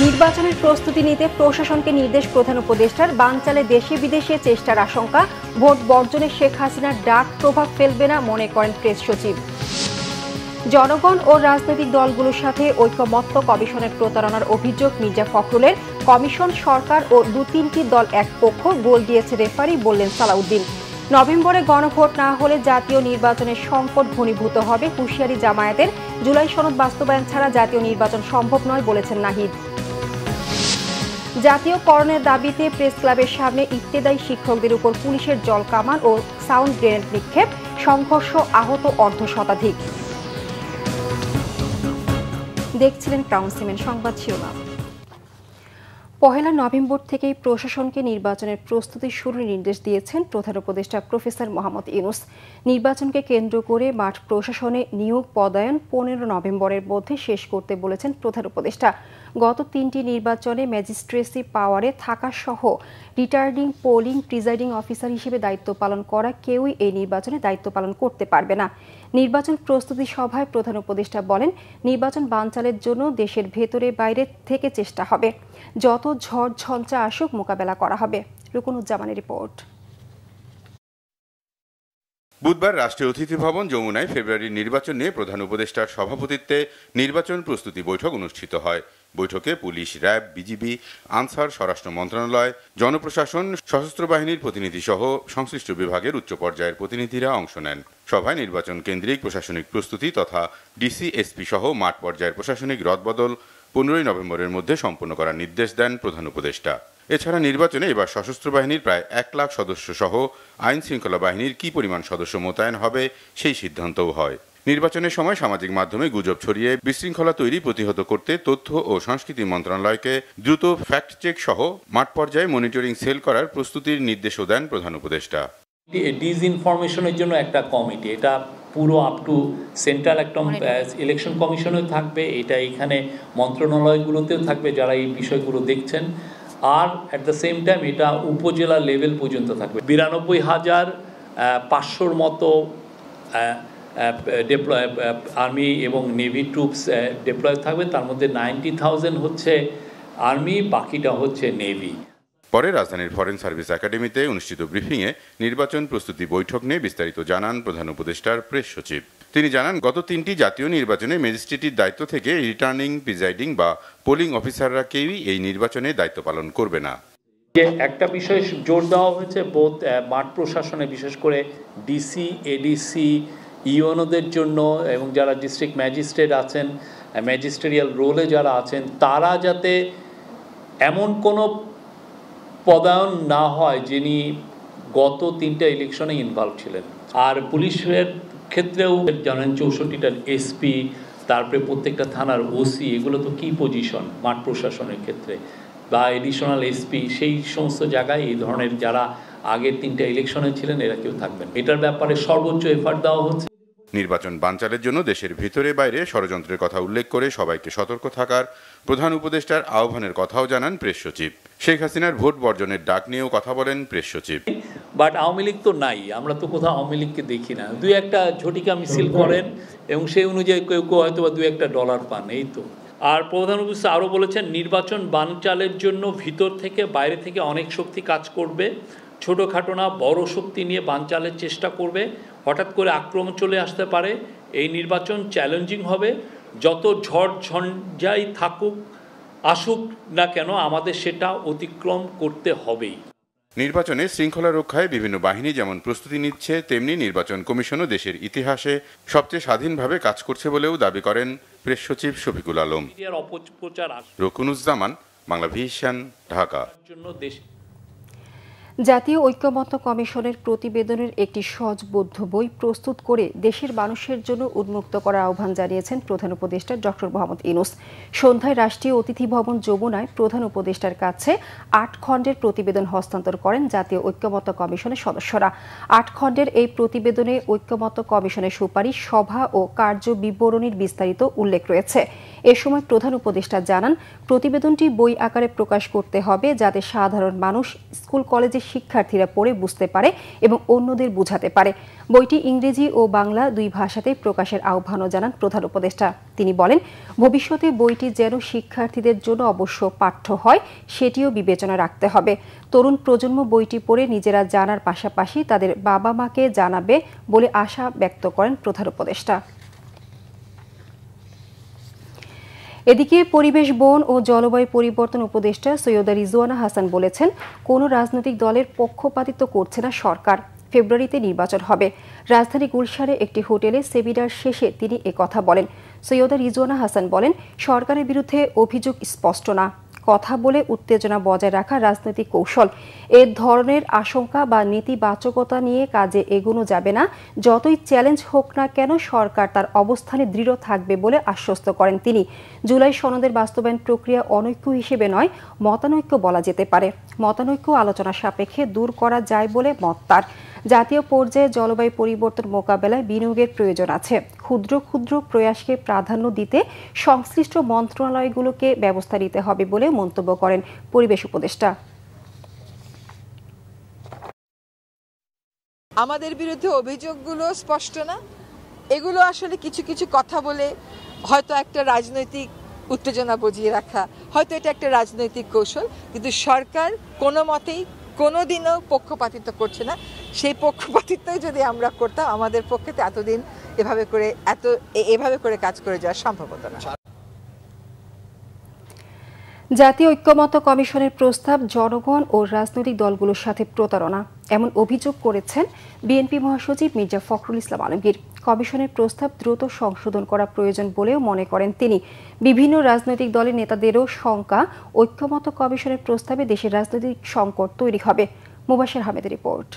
নির্বাচনের প্রস্তুতি নিতে প্রশাসনকে নির্দেশ প্রধান উপদেষ্টার। বানচালে দেশে বিদেশে চেষ্টার আশঙ্কা। ভোট বর্জনে শেখ হাসিনার ডাক প্রভাব ফেলবে না মনে করেন প্রেস সচিব। জনগণ ও রাজনৈতিক দলগুলোর সাথে ঐকমত্য কমিশনের প্রতারণার অভিযোগ মির্জা ফখরুলের। কমিশন, সরকার ও ২-৩টি দল এক পক্ষ, গোল দিয়েছে রেফারি, বললেন সালাউদ্দিন। নভেম্বরে গণভোট না হলে জাতীয় নির্বাচনের সংকট ঘনীভূত হবে, হুঁশিয়ারি জামায়াতের। জুলাই সনদ বাস্তবায়ন ছাড়া জাতীয় নির্বাচন সম্ভব নয়, বলেছেন নাহিদ। জাতীয়করণের দাবিতে প্রেস ক্লাবের সামনে ইবতেদায়ী শিক্ষকদের উপর পুলিশের জলকামান ও সাউন্ড গ্রেনেড নিক্ষেপ, সংঘর্ষ, আহত অর্ধশতাধিক। দেখছিলেন ক্রাউন সিমেন্ট সংবাদ শিরোনাম। পহেলা নভেম্বর থেকেই প্রশাসনকে নির্বাচনের প্রস্তুতি শুরুর নির্দেশ দিয়েছেন প্রধান উপদেষ্টা প্রফেসর মোহাম্মদ ইউনূস। নির্বাচনকে কেন্দ্র করে মাঠ প্রশাসনে নিয়োগ পদায়ন ১৫ নভেম্বরের মধ্যে শেষ করতে বলেছেন প্রধান উপদেষ্টা। গত ৩টি নির্বাচনে ম্যাজিস্ট্রেসি পাওয়ারে থাকা সহ রিটার্নিং পোলিং প্রিজাইডিং অফিসার হিসেবে দায়িত্ব পালন করা কেউই এই নির্বাচনে দায়িত্ব পালন করতে পারবে না। নির্বাচন প্রস্তুতি সভায় প্রধান উপদেষ্টা বলেন, নির্বাচন বানচালের জন্য দেশের ভেতরে বাইরে থেকে চেষ্টা হবে। যত ঝড় ঝঞ্ঝা আসুক মোকাবেলা করা হবে। রুকনুজ্জামানের রিপোর্ট। বুধবার রাষ্ট্রীয় অতিথি ভবন যমুনায় ফেব্রুয়ারির নির্বাচন নিয়ে প্রধান উপদেষ্টার সভাপতিত্বে নির্বাচন প্রস্তুতি বৈঠক অনুষ্ঠিত হয়। বৈঠকে পুলিশ, র্যাব, বিজিবি, আনসার, স্বরাষ্ট্র মন্ত্রণালয়, জনপ্রশাসন, সশস্ত্র বাহিনীর প্রতিনিধি সহ সংশ্লিষ্ট বিভাগের উচ্চ পর্যায়ের প্রতিনিধিরা অংশ নেন। সভায় নির্বাচন কেন্দ্রিক প্রশাসনিক প্রস্তুতি তথা ডিসি, এসপি সহ মাঠ পর্যায়ের প্রশাসনিক রদবদল ১৫ নভেম্বরের মধ্যে সম্পন্ন করার নির্দেশ দেন প্রধান উপদেষ্টা। এছাড়া নির্বাচনে এবার সশস্ত্র বাহিনীর প্রায় ১ লাখ সদস্য সহ আইন শৃঙ্খলা বাহিনীর কী পরিমাণ সদস্য মোতায়েন হবে সেই সিদ্ধান্তও হয়। নির্বাচনের সময় সামাজিক মাধ্যমে গুজব ছড়িয়ে বিশৃঙ্খলা তৈরি প্রতিহত করতে তথ্য ও সংস্কৃতি মন্ত্রণালয়কে দ্রুত ফ্যাক্ট চেক সহ মাঠ পর্যায়ে মনিটরিং সেল করার প্রস্তুতির নির্দেশও দেন প্রধান উপদেষ্টা। ডিসইনফরমেশনের জন্য একটা কমিটি, এটা পুরো আপ টু সেন্ট্রাল একটা ইলেকশন কমিশনেও থাকবে, এটা এখানে মন্ত্রণালয়গুলোতেও থাকবে যারা এই বিষয়গুলো দেখছেন। আর অ্যাট দ্য সেম টাইম এটা উপজেলা লেভেল পর্যন্ত থাকবে। ৯২,৫০০ মতো আর্মি এবং নেভি ট্রুপস ডিপ্লয় থাকবে। তার মধ্যে 90,000 হচ্ছে আর্মি, বাকিটা হচ্ছে নেভি। পরে রাজধানীর ফরেন সার্ভিস একাডেমিতে অনুষ্ঠিত ব্রিফিংয়ে নির্বাচন প্রস্তুতি বৈঠক নিয়ে বিস্তারিত জানান প্রধান উপদেষ্টার প্রেস সচিব। তিনি জানান, গত 3টি জাতীয় নির্বাচনে ম্যাজিস্ট্রেটির দায়িত্ব থেকে রিটার্নিং, প্রিজাইডিং বা পোলিং অফিসাররা কেউই এই নির্বাচনে দায়িত্ব পালন করবে না। যে একটা বিষয় জোর দেওয়া হয়েছে বোধ মাঠ প্রশাসনে, বিশেষ করে ডিসি, এডিসি, ইউএনওদের জন্য এবং যারা ডিস্ট্রিক্ট ম্যাজিস্ট্রেট আছেন, ম্যাজিস্ট্রেরিয়াল রোলে যারা আছেন, তারা যাতে এমন কোনো পদায়ন না হয় যিনি গত 3টা ইলেকশনে ইনভলভ ছিলেন। আর পুলিশের ক্ষেত্রেও জানেন 64টা এসপি, তারপরে প্রত্যেকটা থানার ওসি, এগুলো তো কি পজিশন মাঠ প্রশাসনের ক্ষেত্রে, বা এডিশনাল এসপি, সেই সমস্ত জায়গায় এই ধরনের যারা আগের 3টা ইলেকশনে ছিলেন এরা কেউ থাকবেন। এটার ব্যাপারে সর্বোচ্চ এফার্ট দেওয়া হচ্ছে। নির্বাচন বানচালের জন্য দেশের ভিতরে বাইরে ষড়যন্ত্রের কথা উল্লেখ করে সবাইকে সতর্ক থাকার প্রধান উপদেষ্টার আহ্বানের কথাও জানান প্রেস সচিব। শেখ হাসিনার ভোট বর্জনের ডাক নিয়েও কথা বলেন প্রেস সচিব। বাট আওয়ামী লীগ তো নাই, আমরা তো কোথাও আওয়ামী লীগকে দেখি না। 2-1টা ঝটিকা মিছিল করেন এবং সেই অনুযায়ী কেউ কেউ হয়তো বা $2-1 পান, এই তো। আর প্রধান উপদেষ্টা আরও বলেছেন, নির্বাচন বানচালের জন্য ভিতর থেকে বাইরে থেকে অনেক শক্তি কাজ করবে। ছোটোখাটো না বড় শক্তি নিয়ে বানচালের চেষ্টা করবে। হঠাৎ করে আক্রমণ চলে আসতে পারে। এই নির্বাচন চ্যালেঞ্জিং হবে। যত ঝড় ঝঞ্ঝাই আসুক না কেন আমাদের সেটা অতিক্রম করতে হবেই। নির্বাচনে শৃঙ্খলা রক্ষায় বিভিন্ন বাহিনী যেমন প্রস্তুতি নিচ্ছে, তেমনি নির্বাচন কমিশনও দেশের ইতিহাসে সবচেয়ে স্বাধীনভাবে কাজ করছে বলেও দাবি করেন প্রেস সচিব শফিকুল আলম। রুকনুজ্জামান, বাংলা ভিশন, ঢাকা। জাতীয় ঐকমত্য কমিশনের প্রতিবেদনের একটি সহজবোধ্য বই প্রস্তুত করে দেশের মানুষের জন্য উন্মুক্ত করার আহ্বান জানিয়েছেন প্রধান উপদেষ্টা ডক্টর মোহাম্মদ ইউনূস। সন্ধ্যায় রাষ্ট্রীয় অতিথি ভবন যমুনায় প্রধান উপদেষ্টার কাছে 8 খণ্ডের প্রতিবেদন হস্তান্তর করেন জাতীয় ঐকমত্য কমিশনের সদস্যরা। 8 খণ্ডের এই প্রতিবেদনে ঐকমত্য কমিশনের সুপারিশ, সভা ও কার্য বিবরণীর বিস্তারিত উল্লেখ রয়েছে। এ সময় প্রধান উপদেষ্টা জানান, প্রতিবেদনটি বই আকারে প্রকাশ করতে হবে যাতে সাধারণ মানুষ, স্কুল কলেজে শিক্ষার্থীরা পড়ে বুঝতে পারে এবং অন্যদের বোঝাতে পারে। বইটি ইংরেজি ও বাংলা দুই ভাষাতেই প্রকাশের আহ্বানও জানান প্রধান উপদেষ্টা। তিনি বলেন, ভবিষ্যতে বইটি যেন শিক্ষার্থীদের জন্য অবশ্য পাঠ্য হয় সেটিও বিবেচনা রাখতে হবে। তরুণ প্রজন্ম বইটি পড়ে নিজেরা জানার পাশাপাশি তাদের বাবা মাকে জানাবে বলে আশা ব্যক্ত করেন প্রধান উপদেষ্টা। এদিকে পরিবেশ, বন ও জলবায়ু পরিবর্তন উপদেষ্টা সৈয়দা রিজওয়ানা হাসান বলেছেন, কোনো রাজনৈতিক দলের পক্ষপাতিত্ব করছে না সরকার। ফেব্রুয়ারিতে নির্বাচন হবে। রাজধানী গুলশানে একটি হোটেলে সেমিনার শেষে তিনি একথা বলেন। সৈয়দা রিজওয়ানা হাসান বলেন, সরকারের বিরুদ্ধে অভিযোগ স্পষ্ট না, কথা বলে উত্তেজনা বজায় রাখা রাজনৈতিক কৌশল। এ ধরনের আশঙ্কা বা নেতিবাচকতা নিয়ে কাজে এগোনো যাবে না। যতই চ্যালেঞ্জ হোক না কেন সরকার তার অবস্থানে দৃঢ় থাকবে বলে আশ্বস্ত করেন তিনি। জুলাই সনদের বাস্তবায়ন প্রক্রিয়া অনৈক্য হিসেবে নয়, মতানৈক্য বলা যেতে পারে। মতানৈক্য আলোচনা সাপেক্ষে দূর করা যায় বলে মত তার। জাতীয় পর্যায়ে জলবায়ু পরিবর্তন মোকাবেলায় বিনিয়োগের প্রয়োজন আছে। ক্ষুদ্র ক্ষুদ্র প্রয়াসকে প্রাধান্য দিতে সংশ্লিষ্ট মন্ত্রণালয়গুলোকে ব্যবস্থা নিতে হবে বলে মন্তব্য করেন পরিবেশ উপদেষ্টা। আমাদের বিরুদ্ধে অভিযোগগুলো স্পষ্ট না, এগুলো আসলে কিছু কিছু কথা বলে হয়তো একটা রাজনৈতিক উত্তেজনা বজিয়ে রাখা, হয়তো এটা একটা রাজনৈতিক কৌশল, কিন্তু সরকার কোনো মতেই কোনোদিনও পক্ষপাতিত্ব করছে না। সেই পক্ষপাতিত্বই যদি আমরা করতাম আমাদের পক্ষে এতদিন এভাবে করে কাজ করে যাওয়া সম্ভব হতো না। জাতীয় ঐক্যমত্য কমিশনের প্রস্তাব জনগণ ও রাজনৈতিক দলগুলোর সাথে প্রতারণা, এমন অভিযোগ করেছেন বিএনপি মহাসচিব মির্জা ফখরুল ইসলাম আলমগীর। কমিশনের প্রস্তাব দ্রুত সংশোধন করা প্রয়োজন বলেও মনে করেন তিনি। বিভিন্ন রাজনৈতিক দলের নেতাদেরও শঙ্কা, ঐক্যমত্য কমিশনের প্রস্তাবে দেশের রাজনৈতিক সংকট তৈরি হবে। মুবাশির আহমেদের রিপোর্ট।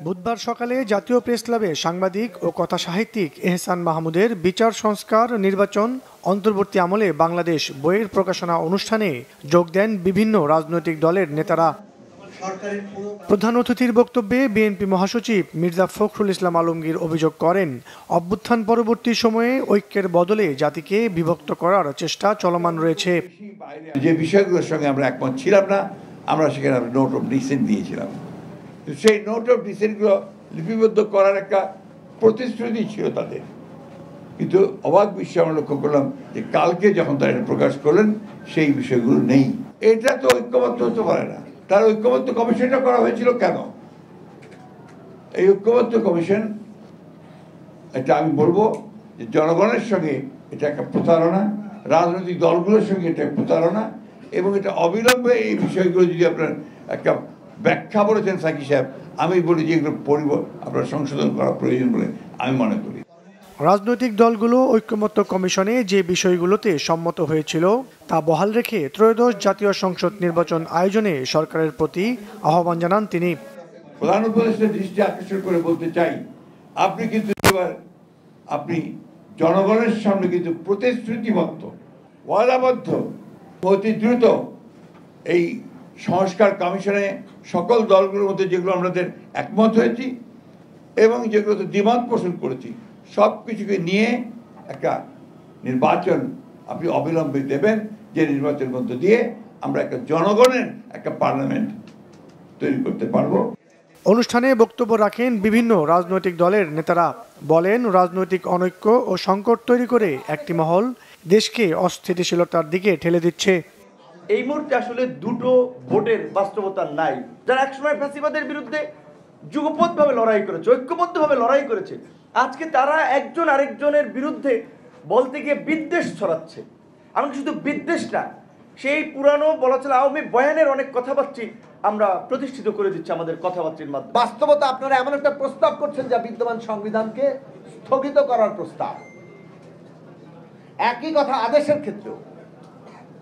বুধবার সকালে জাতীয় প্রেস ক্লাবে সাংবাদিক ও কথা সাহিত্যিক এহসান মাহমুদের বিচার সংস্কার নির্বাচন অন্তর্বর্তী আমলে বাংলাদেশ বইয়ের প্রকাশনা অনুষ্ঠানে যোগ দেন বিভিন্ন রাজনৈতিক দলের নেতারা। প্রধান অতিথির বক্তব্যে বিএনপি মহাসচিব মির্জা ফখরুল ইসলাম আলমগীর অভিযোগ করেন, অভ্যুত্থান পরবর্তী সময়ে ঐক্যের বদলে জাতিকে বিভক্ত করার চেষ্টা চলমান রয়েছে। যে বিষয়গুলোর সঙ্গে আমরা একমত ছিলাম না, আমরা সেখানে নোট অফ ডিসেন্ট দিয়েছিলাম। সেই নোট অফ ডিসেন্টগুলো লিপিবদ্ধ করার একটা প্রতিশ্রুতি ছিল তাদের, কিন্তু অবাক বিষয় আমরা লক্ষ্য করলাম যে কালকে যখন তারা এটা প্রকাশ করলেন সেই বিষয়গুলো নেই। এটা তো ঐক্যমত্য হতে পারে না। তার ঐক্যমত্য কমিশনটা করা হয়েছিল কেন? এই ঐক্যমত্য কমিশন, এটা আমি বলবো যে জনগণের সঙ্গে এটা একটা প্রতারণা, রাজনৈতিক দলগুলোর সঙ্গে এটা প্রতারণা, এবং এটা অবিলম্বে এই বিষয়গুলো যদি আপনার একটা ব্যাখ্যা বলেছেন সাকি সাহেব, আমি বলি যে এগুলো আপনার সংশোধন করা প্রয়োজন বলে আমি মনে করি। রাজনৈতিক দলগুলো ঐক্যমত্য কমিশনে যে বিষয়গুলোতে সম্মত হয়েছিল তা বহাল রেখে ত্রয়োদশ জাতীয় সংসদ নির্বাচন আয়োজনে সরকারের প্রতি আহ্বান জানান তিনি। প্রধান উপদেষ্টার দৃষ্টি আকর্ষণ করে বলতে চাই, আপনি কিন্তু এবার আপনি জনগণের সামনে কিন্তু প্রতিশ্রুতিবদ্ধ, ওয়াদাবদ্ধ, অতি দ্রুত এই সংস্কার কমিশনে সকল দলগুলোর মধ্যে যেগুলো আমাদের একমত হয়েছি এবং যেগুলোতে দ্বিমত পোষণ করেছি সব কিছুকে নিয়ে একটা নির্বাচন আপনি অবিলম্বে দেবেন, যে নির্বাচনের মধ্য দিয়ে আমরা একটা জনগণের একটা পার্লামেন্ট তৈরি করতে পারবো। অনুষ্ঠানে বক্তব্য রাখেন বিভিন্ন রাজনৈতিক দলের নেতারা। বলেন, রাজনৈতিক অনৈক্য ও সংকট তৈরি করে একটি মহল দেশকে অস্থিতিশীলতার দিকে ঠেলে দিচ্ছে। এই মুহূর্তে আসলে দুটো ভোটের বাস্তবতা নাই। যারা একসময় ফ্যাসিবাদের বিরুদ্ধে যুগপথভাবে লড়াই করেছে, ঐক্যবদ্ধভাবে লড়াই করেছে, আজকে তারা একজন আরেকজনের বিরুদ্ধে বলতে গিয়ে বিদ্বেষ ছড়াচ্ছে। এমনকি শুধু বিদ্বেষ না, সেই পুরানো বলা চলে আওয়ামী বয়ানের অনেক কথাবার্তা আমরা প্রতিষ্ঠিত করে দিচ্ছি আমাদের কথাবার্তার মাধ্যমে। বাস্তবতা আপনারা এমন একটা প্রস্তাব করছেন যা বিদ্যমান সংবিধানকে স্থগিত করার প্রস্তাব। একই কথা আদেশের ক্ষেত্রেও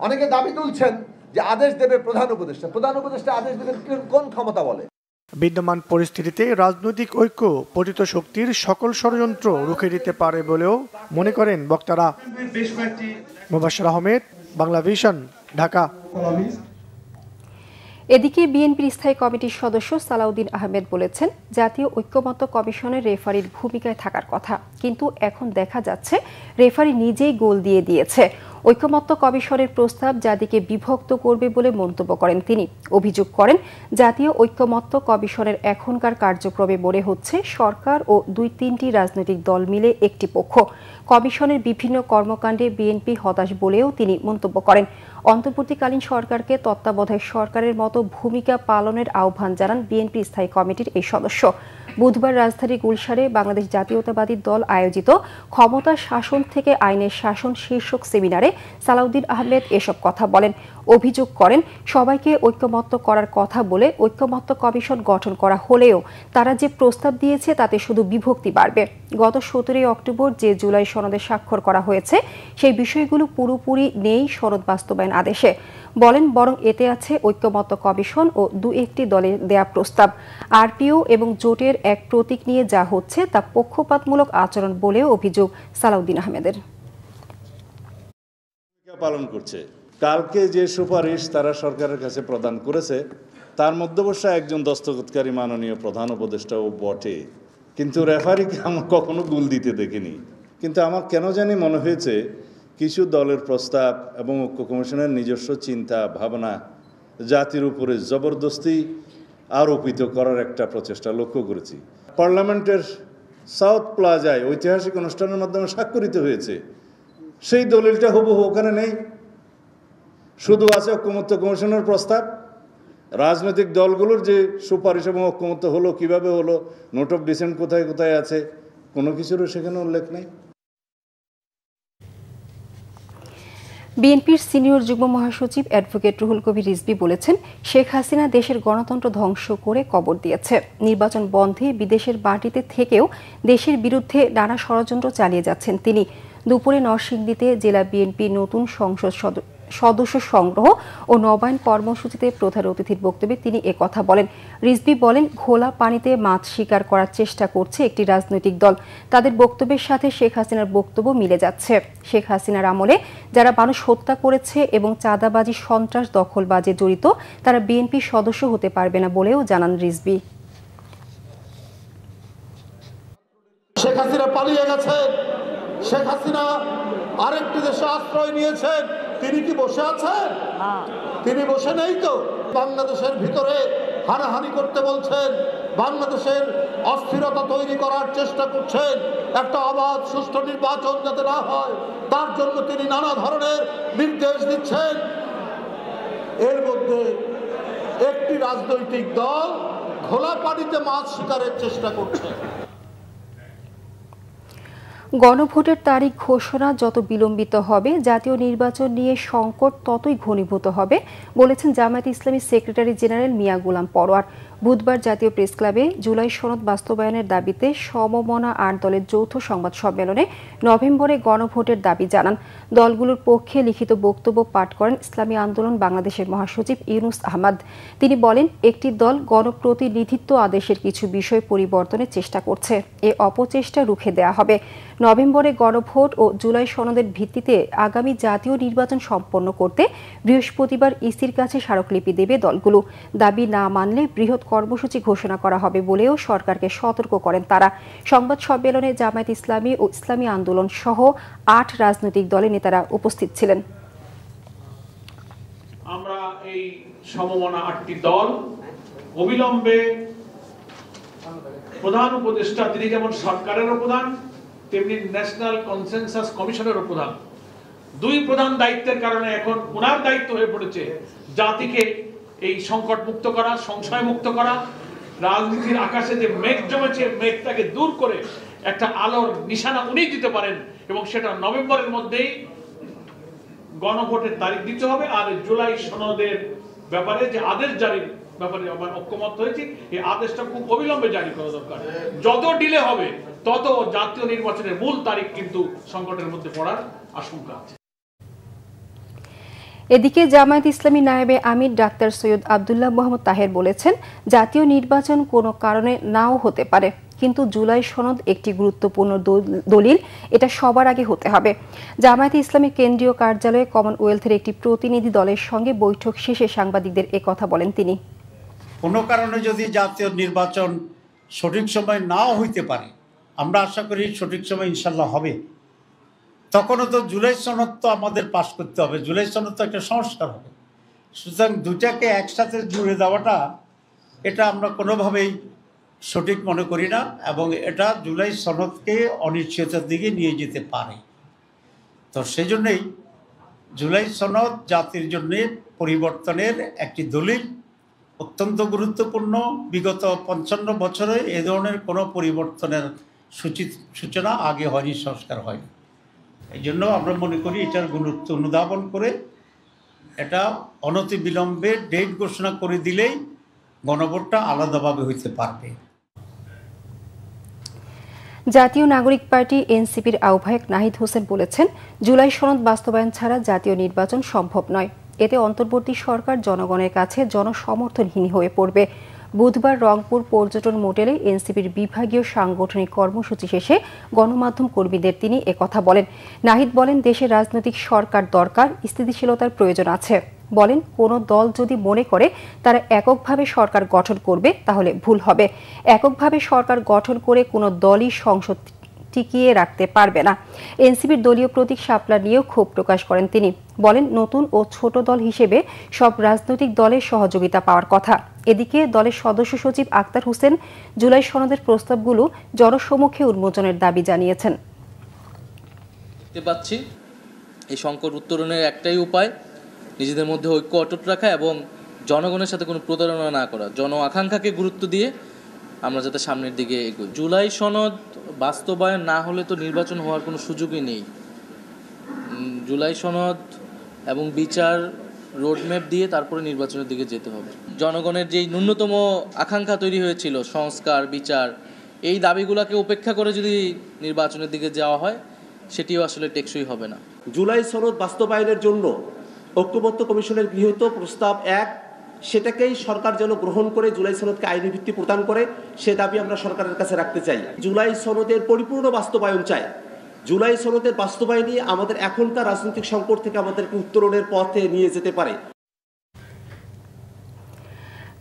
অনেকে দাবি তুলছেন যে আদেশ দেবে প্রধান উপদেষ্টা। প্রধান উপদেষ্টা আদেশ দেবেন কোন ক্ষমতা বলে? বিদ্যমান পরিস্থিতিতে রাজনৈতিক ঐক্য পতিত শক্তির সকল ষড়যন্ত্র রুখে দিতে পারে বলেও মনে করেন বক্তারা। মুবাশির আহমেদ, বাংলা ভিশন, ঢাকা। এদিকে বিএনপির স্থায়ী কমিটির সদস্য সালাউদ্দিন আহমেদ বলেছেন, জাতীয় ঐক্যমত্য কমিশনের রেফারির ভূমিকায় থাকার কথা, কিন্তু এখন দেখা যাচ্ছে রেফারি নিজেই গোল দিয়ে দিয়েছে। ঐকমত্য কমিশনের প্রস্তাব জাতিকে বিভক্ত করবে বলে মন্তব্য করেন তিনি। অভিযোগ করেন, জাতীয় ঐকমত্য কমিশনের এখনকার কার্যক্রমে মনে হচ্ছে সরকার ও 2-3টি রাজনৈতিক দল মিলে একটি পক্ষ। কমিশনের বিভিন্ন কর্মকাণ্ডে বিএনপি হতাশ বলেও তিনি মন্তব্য করেন। অন্তর্বর্তীকালীন সরকারকে তত্ত্বাবধায়ক সরকারের মতো ভূমিকা পালনের আহ্বান জানান বিএনপি স্থায়ী কমিটির এই সদস্য। বুধবার রাজধানী গুলশানে বাংলাদেশ জাতীয়তাবাদী দল আয়োজিত ক্ষমতা শাসন থেকে আইনের শাসন শীর্ষক সেমিনারে সালাউদ্দিন আহমেদ এসব কথা বলেন। অভিযোগ করেন, সবাইকে ঐকমত্য করার কথা বলে ঐকমত্য কমিশন গঠন করা হলেও তারা যে প্রস্তাব দিয়েছে তাতে শুধু বিভক্তি বাড়বে। গত 17 অক্টোবর যে জুলাই সনদে স্বাক্ষর করা হয়েছে সেই বিষয়গুলো পুরোপুরি নেই সনদ বাস্তবায়ন আদেশে। বলেন, বরং এতে আছে ঐকমত্য কমিশন ও 2-1টি দলের দেয়া প্রস্তাব। আরপিও এবং জোটের এক প্রতীক নিয়ে যা হচ্ছে তা পক্ষপাতমূলক আচরণ বলেও অভিযোগ সালাউদ্দিন আহমেদের। পালন করছে। কালকে যে সুপারিশ তারা সরকারের কাছে প্রদান করেছে তার মধ্যবর্ষে একজন দস্তখতকারী মাননীয় প্রধান উপদেষ্টাও বটে, কিন্তু রেফারিকে আমার কখনো গুল দিতে দেখিনি। কিন্তু আমার কেন জানি মনে হয়েছে কিছু দলের প্রস্তাব এবং ঐক্য কমিশনের নিজস্ব চিন্তা ভাবনা জাতির উপরে জবরদস্তি আরোপিত করার একটা প্রচেষ্টা লক্ষ্য করেছি। পার্লামেন্টের সাউথ প্লাজায় ঐতিহাসিক অনুষ্ঠানের মাধ্যমে স্বাক্ষরিত হয়েছে, সেই দলিলটা হুবহু ওখানে নেই, শুধু আছে ঐকমত্য কমিশনের প্রস্তাব। রাজনৈতিক দলগুলোর যে সুপারিশ এবং ঐকমত্য হলো, কিভাবে হলো, নোট অফ ডিসেন্ট কোথায় কোথায় আছে, কোনো কিছুরও সেখানে উল্লেখ নেই। বিএনপির সিনিয়র যুগ্ম মহাসচিব অ্যাডভোকেট রুহুল কবির রিজভী বলেছেন, শেখ হাসিনা দেশের গণতন্ত্র ধ্বংস করে কবর দিয়েছে। নির্বাচন বন্ধে বিদেশের মাটিতে থেকেও দেশের বিরুদ্ধে নানা ষড়যন্ত্র চালিয়ে যাচ্ছেন তিনি। দুপুরে নরসিংদীতে জেলা বিএনপি নতুন সংসদ সদস্য সংগ্রহ ও নবায়ন কর্মসূচিতে প্রধান অতিথির বক্তব্যে তিনি একথা বলেন। রিজভী বলেন, ঘোলা পানিতে মাছ শিকার করার চেষ্টা করছে একটি রাজনৈতিক দল। তাদের বক্তব্যের সাথে শেখ হাসিনার বক্তব্য মিলে যাচ্ছে। শেখ হাসিনার আমলে যারা মানুষ হত্যা করেছে এবং চাঁদাবাজি, সন্ত্রাস, দখলবাজে জড়িত তারা বিএনপির সদস্য হতে পারবে না বলেও জানান রিজভী। শেখ হাসিনা পালিয়ে গেছেন, শেখ হাসিনা আরেকটি দেশে আশ্রয় নিয়েছেন। তিনি কি বসে আছেন? তিনি বসে নেই তো। বাংলাদেশের ভিতরে হানাহানি করতে বলছেন, বাংলাদেশের অস্থিরতা তৈরি করার চেষ্টা করছেন, একটা অবাধ সুষ্ঠু নির্বাচন যাতে না হয় তার জন্য তিনি নানা ধরনের নির্দেশ দিচ্ছেন। এর মধ্যে একটি রাজনৈতিক দল ঘোলা পানিতে মাছ শিকারের চেষ্টা করছে। গণভোটের তারিখ ঘোষণা যত বিলম্বিত হবে জাতীয় নির্বাচন নিয়ে সংকট ততই ঘনীভূত হবে বলেছেন জামায়াতে ইসলামীর সেক্রেটারি জেনারেল মিয়া গোলাম পরোয়ার। বুধবার জাতীয় প্রেস ক্লাবে জুলাই সনদ বাস্তবায়নের দাবিতে সমমনা 8 দলের যৌথ সংবাদ সম্মেলনে নভেম্বরে গণভোটের দাবি জানান। দলগুলোর পক্ষে লিখিত বক্তব্য পাঠ করেন ইসলামী আন্দোলন বাংলাদেশের মহাসচিব ইউনুস আহমদ। তিনি বলেন, একটি দল গণপ্রতিনিধিত্ব আদেশের কিছু বিষয় পরিবর্তনের চেষ্টা করছে, এ অপচেষ্টা রুখে দেওয়া হবে। নভেম্বরে গণভোট ও জুলাই সনদের ভিত্তিতে আগামী জাতীয় নির্বাচন সম্পন্ন করতে বৃহস্পতিবার ইসির কাছে স্মারকলিপি দেবে দলগুলো। দাবি না মানলে বৃহৎ কর্মসূচি ঘোষণা করা হবে বলেও সরকারকে সতর্ক করেন তারা। সংবাদ সম্মেলনে জামায়াত ইসলামী ও ইসলামী আন্দোলন সহ 8 রাজনৈতিক দলের নেতারা উপস্থিত ছিলেন। আমরা এই সমমনা 8টি দল অবিলম্বে প্রধান উপদেষ্টা, তিনি যেমন সরকারেরও প্রধান তেমনি ন্যাশনাল কনসেনসাস কমিশনেরও প্রধান, 2 প্রধান দায়িত্বের কারণে এখন ওনার দায়িত্ব হয়ে পড়েছে জাতিকে এই সংকট মুক্ত করা, সংশয় মুক্ত করা, রাজনীতির আকাশে যে মেঘ জমেছে মেঘটাকে দূর করে একটা আলোর নিশানা উনি দিতে পারেন এবং সেটা নভেম্বরের মধ্যেই গণভোটের তারিখ দিতে হবে। আর জুলাই সনদের ব্যাপারে যে আদেশ জারির ব্যাপারে আমরা ঐক্যমত হয়েছি, এই আদেশটা খুব অবিলম্বে জারি করা দরকার। যত ডিলে হবে তত জাতীয় নির্বাচনের মূল তারিখ কিন্তু সংকটের মধ্যে পড়ার আশঙ্কা আছে। এদিকে জামায়াত ইসলামী নায়েবে আমির ডাক্তার সৈয়দ আব্দুল্লাহ মোহাম্মদ তাহের বলেছেন, জাতীয় নির্বাচন কোনো কারণে নাও হতে পারে, কিন্তু জুলাই সনদ একটি গুরুত্বপূর্ণ দলিল, এটা সবার আগে হতে হবে। জামায়াতে ইসলামীর কেন্দ্রীয় কার্যালয়ে কমনওয়েলথের একটি প্রতিনিধি দলের সঙ্গে বৈঠক শেষে সাংবাদিকদের একথা বলেন তিনি। কোনো কারণে যদি জাতীয় নির্বাচন সঠিক সময় নাও হইতে পারে, আমরা আশা করি সঠিক সময় ইনশাল্লাহ হবে, তখনও তো জুলাই সনদ তো আমাদের পাশ করতে হবে, জুলাই সনদ তো একটা সংস্কার হবে। সুতরাং দুটাকে একসাথে জুড়ে দেওয়াটা এটা আমরা কোনোভাবেই সঠিক মনে করি না, এবং এটা জুলাই সনদকে অনিশ্চয়তার দিকে নিয়ে যেতে পারে। তো সেই জন্যেই জুলাই সনদ জাতির জন্য পরিবর্তনের একটি দলিল, অত্যন্ত গুরুত্বপূর্ণ। বিগত 55 বছরে এ ধরনের কোনো পরিবর্তনের সূচনা আগে হয়নি, সংস্কার হয়নি। এই জন্য আমরা মনে করি এটার গুরুত্ব অনুধাবন করে এটা অনতিবিলম্বে ডেট ঘোষণা করে দিলেই গণভোটটা আলাদাভাবে হইতে পারবে। জাতীয় নাগরিক পার্টি এনসিপির আহ্বায়ক নাহিদ হোসেন বলেছেন, জুলাই সনদ বাস্তবায়ন ছাড়া জাতীয় নির্বাচন সম্ভব নয়। এতে অন্তর্বর্তী সরকার জনগণের কাছে জনসমর্থনহীন হয়ে পড়বে। বুধবার রংপুর পর্যটন মোটেলে এনসিপির বিভাগীয় সাংগঠনিক কর্মসূচি শেষে গণমাধ্যম কর্মীদের তিনি একথা বলেন। নাহিদ বলেন, দেশে রাজনৈতিক সরকার দরকার, স্থিতিশীলতার প্রয়োজন আছে। বলেন, কোনো দল যদি মনে করে তারা এককভাবে সরকার গঠন করবে তাহলে ভুল হবে। এককভাবে সরকার গঠন করে কোনো দলই সংসদ টিকিয়ে রাখতে পারবে না। এনসিপির দলীয় প্রতীক শাপলা নিয়েও ক্ষোভ প্রকাশ করেন তিনি। বলেন, নতুন ও ছোট দল হিসেবে সব রাজনৈতিক দলের সহযোগিতা পাওয়ার কথা। এদিকে দলের সদস্য সচিব আক্তার হোসেন জুলাই সনদের প্রস্তাবগুলো জনসমক্ষে উন্মোচনের দাবি জানিয়েছেন। দেখতে পাচ্ছি এই সংকট উত্তরণের একটাই উপায় নিজেদের মধ্যে ঐক্য অটুট রাখা এবং জনগণের সাথে কোনো প্রতারণা না করা, জন আকাঙ্ক্ষাকে গুরুত্ব দিয়ে আমরা যাতে সামনের দিকে এগোই। জুলাই সনদ বাস্তবায়ন না হলে তো নির্বাচন হওয়ার কোনো সুযোগই নেই। জুলাই সনদ এবং বিচার রোডম্যাপ দিয়ে তারপরে নির্বাচনের দিকে যেতে হবে। জনগণের যেই ন্যূনতম আকাঙ্ক্ষা তৈরি হয়েছিল, সংস্কার, বিচার, এই দাবিগুলোকে উপেক্ষা করে যদি নির্বাচনের দিকে যাওয়া হয় সেটিও আসলে টেকসই হবে না। জুলাই সনদ বাস্তবায়নের জন্য ঐক্যবদ্ধ কমিশনের গৃহীত প্রস্তাব 1 সেটাকেই সরকার যেন গ্রহণ করে জুলাই সনদকে আইনি ভিত্তি প্রদান করে, সে দাবি আমরা সরকারের কাছে রাখতে চাই। জুলাই সনদের পরিপূর্ণ বাস্তবায়ন চাই। জুলাই সনদের বাস্তবায়নই আমাদের এখনকার রাজনৈতিক সংকট থেকে আমাদেরকে উত্তরণের পথে নিয়ে যেতে পারে।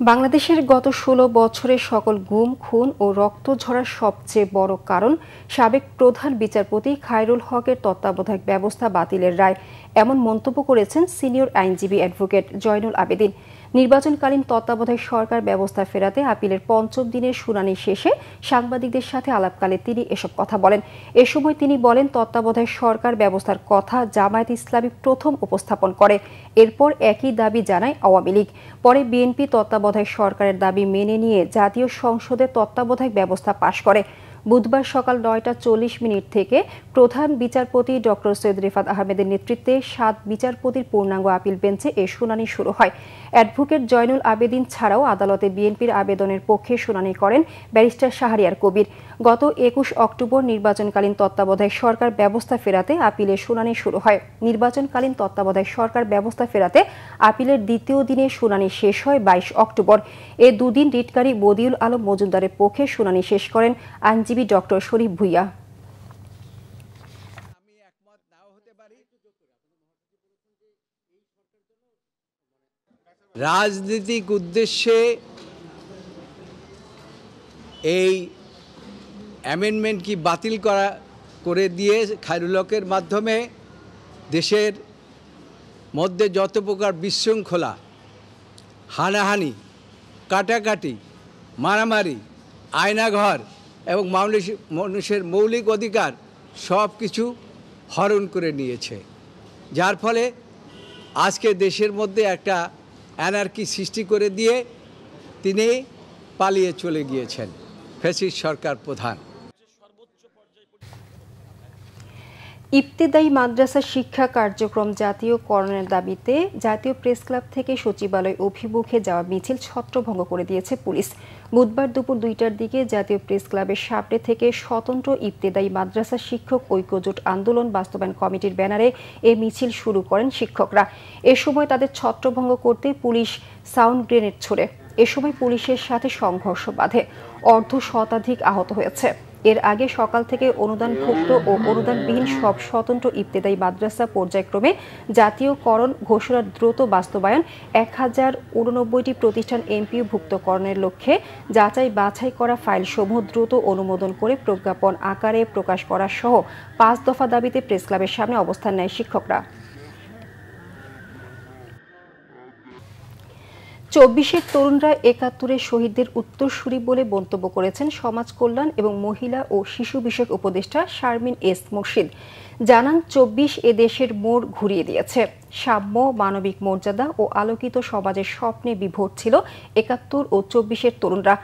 বাংলাদেশের গত 16 বছরের সকল গুম, খুন ও রক্ত ঝরার সবচেয়ে বড় কারণ সাবেক প্রধান বিচারপতি খায়রুল হকের তত্ত্বাবধায়ক ব্যবস্থা বাতিলের রায়, এমন মন্তব্য করেছেন সিনিয়র আইনজীবী অ্যাডভোকেট জয়নুল আবেদিন। নির্বাচনকালীন তত্ত্বাবধায়ক সরকার ব্যবস্থা ফেরাতে আপিলের 5ম দিনের শুনানি শেষে সাংবাদিকদের সাথে আলাপকালে তিনি এসব কথা বলেন। এ সময় তিনি বলেন, তত্ত্বাবধায়ক সরকার ব্যবস্থার কথা জামায়াত ইসলামী প্রথম উপস্থাপন করে, এরপর একই দাবি জানায় আওয়ামী লীগ। পরে বিএনপি তত্ত্বাবধায়ক সরকারের দাবি মেনে নিয়ে জাতীয় সংসদে তত্ত্বাবধায়ক ব্যবস্থা পাশ করে। বুধবার সকাল 9টা 40 থেকে প্রধান বিচারপতি ডক্টর সৈয়দ রিফাত আহমেদের নেতৃত্বে 7 বিচারপতির পূর্ণাঙ্গ আপিল বেঞ্চে এ শুনানি শুরু হয়। অ্যাডভোকেট জয়নুল আবেদিন ছাড়াও আদালতে বিএনপির আবেদনের পক্ষে শুনানি করেন ব্যারিস্টার শাহরিয়ার কবির। গত 21 অক্টোবর নির্বাচনকালীন তত্ত্বাবধায়ক সরকার ব্যবস্থা ফেরাতে আপিলের শুনানি শুরু হয়। নির্বাচনকালীন তত্ত্বাবধায়ক সরকার ব্যবস্থা ফেরাতে আপিলের দ্বিতীয় দিনে শুনানি শেষ হয় 22 অক্টোবর। এ দুদিন রিটকারী বদিউল আলম মজুমদারের পক্ষে শুনানি শেষ করেন আইনজীবী ডক্টর শরীফ ভুইয়া। রাজনৈতিক উদ্দেশ্যে এই অ্যামেন্ডমেন্ট কি বাতিল করে দিয়ে খায়রুল হকের মাধ্যমে দেশের মধ্যে যত প্রকার বিশৃঙ্খলা, হানাহানি, কাটাকাটি, মারামারি, আয়নাঘর এবং মানুষের মৌলিক অধিকার সব কিছু হরণ করে নিয়েছে, যার ফলে আজকে দেশের মধ্যে একটা অ্যানার্কি সৃষ্টি করে দিয়ে তিনি পালিয়ে চলে গিয়েছেন ফ্যাসিস্ট সরকার প্রধান। ইবতেদায়ী মাদ্রাসা শিক্ষা কার্যক্রম জাতীয়করণের দাবিতে জাতীয় প্রেস ক্লাব থেকে সচিবালয় অভিমুখে যাওয়া মিছিল ছত্রভঙ্গ করে দিয়েছে পুলিশ। বুধবার দুপুর 2টার দিকে জাতীয় প্রেস ক্লাবের সামনে থেকে স্বতন্ত্র ইবতেদায়ী মাদ্রাসা শিক্ষক ঐক্যজোট আন্দোলন বাস্তবায়ন কমিটির ব্যানারে এ মিছিল শুরু করেন শিক্ষকরা। এ সময় তাদের ছত্রভঙ্গ করতে পুলিশ সাউন্ড গ্রেনেড ছোড়ে। এ সময় পুলিশের সাথে সংঘর্ষ বাধে, অর্ধশতাধিক আহত হয়েছে। এর আগে সকাল থেকে অনুদানভুক্ত ও অনুদানবিহীন সব স্বতন্ত্র ইবতেদায়ী মাদ্রাসা পর্যায়ক্রমে জাতীয়করণ ঘোষণার দ্রুত বাস্তবায়ন, 1089টি প্রতিষ্ঠান এমপিওভুক্তকরণের লক্ষ্যে যাচাই বাছাই করা ফাইলসমূহ দ্রুত অনুমোদন করে প্রজ্ঞাপন আকারে প্রকাশ করা সহ 5 দফা দাবিতে প্রেসক্লাবের সামনে অবস্থান নেয় শিক্ষকরা। 24-এর তরুণরা 71-এর শহীদদের উত্তরসূরি বলে মন্তব্য করেছেন সমাজ কল্যাণ এবং মহিলা ও শিশু বিষয়ক উপদেষ্টা শারমিন এস মুর্শিদ। জানান 24 এ দেশের মোড় ঘুরিয়ে দিয়েছে। সাম্য, মানবিক মর্যাদা ও আলোকিত সমাজের স্বপ্নে বিভোর ছিল 71 ও 24-এর তরুণরা।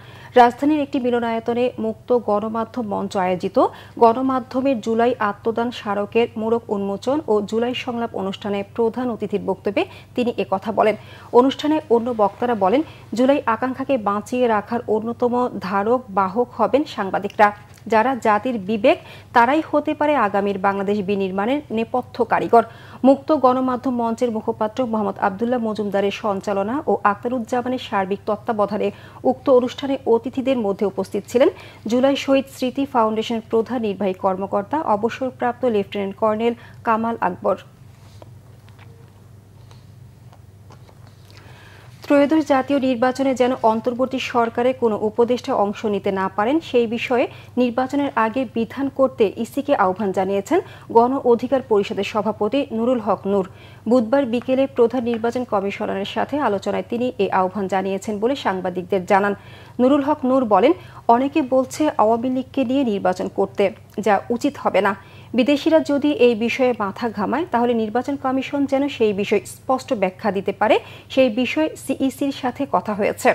রাজধানীর একটি মিলনায়তনে মুক্ত গণমাধ্যম মঞ্চ আয়োজিত গণমাধ্যমের জুলাই আত্মদান স্মারকের মোড়ক উন্মোচন ও জুলাই সংলাপ অনুষ্ঠানে প্রধান অতিথির বক্তব্যে তিনি একথা বলেন। অনুষ্ঠানে অন্য বক্তারা বলেন, জুলাই আকাঙ্ক্ষাকে বাঁচিয়ে রাখার অন্যতম ধারক বাহক হবেন সাংবাদিকরা। যারা জাতির বিবেক, তারাই হতে পারে আগামীর বাংলাদেশ বিনির্মাণের নেপথ্য কারিগর। মুক্ত গণমাধ্যম মঞ্চের মুখপাত্র মোহাম্মদ আবদুল্লাহ মজুমদারের সঞ্চালনা ও আক্তারুজ্জামানের সার্বিক তত্ত্বাবধানে উক্ত অনুষ্ঠানে অতিথিদের মধ্যে উপস্থিত ছিলেন জুলাই শহীদ স্মৃতি ফাউন্ডেশনের প্রধান নির্বাহী কর্মকর্তা অবসরপ্রাপ্ত লেফটেন্যান্ট কর্নেল কামাল আকবর। ত্রয়োদশ জাতীয় নির্বাচনে যেন অন্তর্বর্তী সরকারে কোনো উপদেষ্টা অংশ নিতে না পারেন সেই বিষয়ে নির্বাচনের আগে বিধান করতে ইসিকে আহ্বান জানিয়েছেন গণ অধিকার পরিষদের সভাপতি নুরুল হক নূর। বুধবার বিকেলে প্রধান নির্বাচন কমিশনারের সাথে আলোচনায় তিনি এই আহ্বান জানিয়েছেন বলে সাংবাদিকদের জানান। নুরুল হক নূর বলেন, অনেকে বলছে আওয়ামী লীগকে নিয়ে নির্বাচন করতে, যা উচিত হবে না। বিদেশিরা যদি এই বিষয়ে মাথা ঘামায় তাহলে নির্বাচন কমিশন যেন সেই বিষয়ে স্পষ্ট ব্যাখ্যা দিতে পারে, সেই বিষয়ে সিইসির সাথে কথা হয়েছে।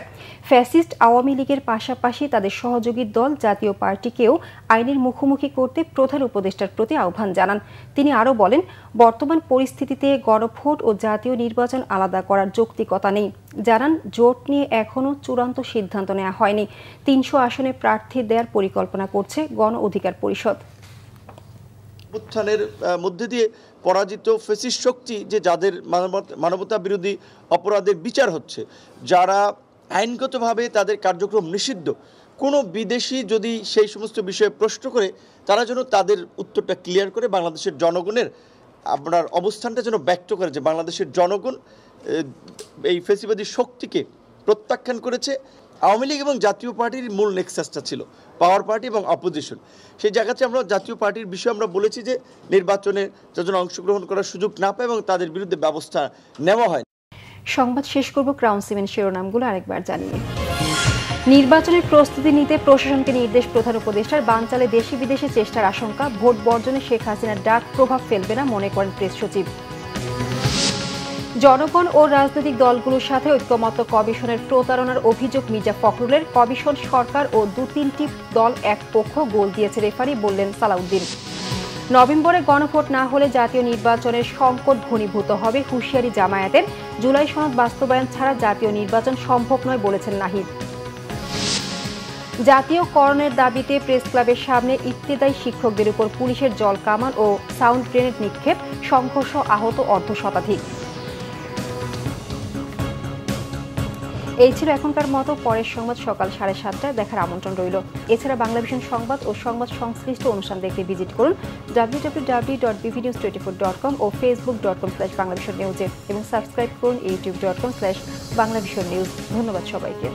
ফ্যাসিস্ট আওয়ামী লীগের পাশাপাশি তাদের সহযোগী দল জাতীয় পার্টিকেও আইনের মুখোমুখি করতে প্রধান উপদেষ্টার প্রতি আহ্বান জানান। তিনি আরও বলেন, বর্তমান পরিস্থিতিতে গণভোট ও জাতীয় নির্বাচন আলাদা করার যৌক্তিকতা নেই। জানান, জোট নিয়ে এখনও চূড়ান্ত সিদ্ধান্ত নেওয়া হয়নি। 300 আসনে প্রার্থী দেওয়ার পরিকল্পনা করছে গণ অধিকার পরিষদ। উত্থানের মধ্যে দিয়ে পরাজিত ফ্যাসিস্ট শক্তি, যে যাদের মানবতা বিরোধী অপরাধের বিচার হচ্ছে, যারা আইনগতভাবে তাদের কার্যক্রম নিষিদ্ধ, কোনো বিদেশি যদি সেই সমস্ত বিষয়ে প্রশ্ন করে তারা যেন তাদের উত্তরটা ক্লিয়ার করে বাংলাদেশের জনগণের আপনার অবস্থানটা যেন ব্যক্ত করে যে বাংলাদেশের জনগণ এই ফ্যাসিবাদী শক্তিকে প্রত্যাখ্যান করেছে। আওয়ামী লীগ এবং জাতীয় পার্টির মূল নেক্সাসটা ছিল পাওয়ার পার্টি এবং অপোজিশন। সেই জায়গাতে আমরা জাতীয় পার্টির বিষয়ে আমরা বলেছি যে নির্বাচনে যারা অংশগ্রহণ করার সুযোগ না পায় এবং তাদের বিরুদ্ধে ব্যবস্থা নেওয়া হয়। সংবাদ শেষ করব ক্রাউন সিমেন্ট শিরোনামগুলো আরেকবার জানিয়ে। নির্বাচনের প্রস্তুতি নিতে প্রশাসনকে নির্দেশ প্রধান উপদেষ্টার। বানচালে দেশি বিদেশি চেষ্টার আশঙ্কা। ভোট বর্জনে শেখ হাসিনার ডাক প্রভাব ফেলবে না মনে করেন প্রেস সচিব। জনগণ ও রাজনৈতিক দলগুলোর সাথে ঐক্যমত্য কমিশনের প্রতারণার অভিযোগ মির্জা ফখরুলের। কমিশন, সরকার ও 2-3টি দল এক পক্ষ, গোল দিয়েছে রেফারি, বললেন সালাউদ্দিন। নভেম্বরে গণভোট না হলে জাতীয় নির্বাচনের সংকট ঘনীভূত হবে, হুঁশিয়ারি জামায়াতের। জুলাই সনদ বাস্তবায়ন ছাড়া জাতীয় নির্বাচন সম্ভব নয় বলেছেন নাহিদ। জাতীয়করণের দাবিতে প্রেস ক্লাবের সামনে ইবতেদায়ী শিক্ষকদের উপর পুলিশের জল কামান ও সাউন্ড গ্রেনেড নিক্ষেপ, সংঘর্ষ, আহত অর্ধশতাধিক। এই ছিল এখনকার মতো। পরের সংবাদ সকাল 7:30টায় দেখার আমন্ত্রণ রইল। এছাড়া বাংলাভিশন সংবাদ ও সংবাদ সংশ্লিষ্ট অনুষ্ঠান দেখতে ভিজিট করুন www.bvnews24.com ও facebook.com/banglavisionnews এবং সাবস্ক্রাইব করুন youtube.com/banglavisionnews। ধন্যবাদ সবাইকে।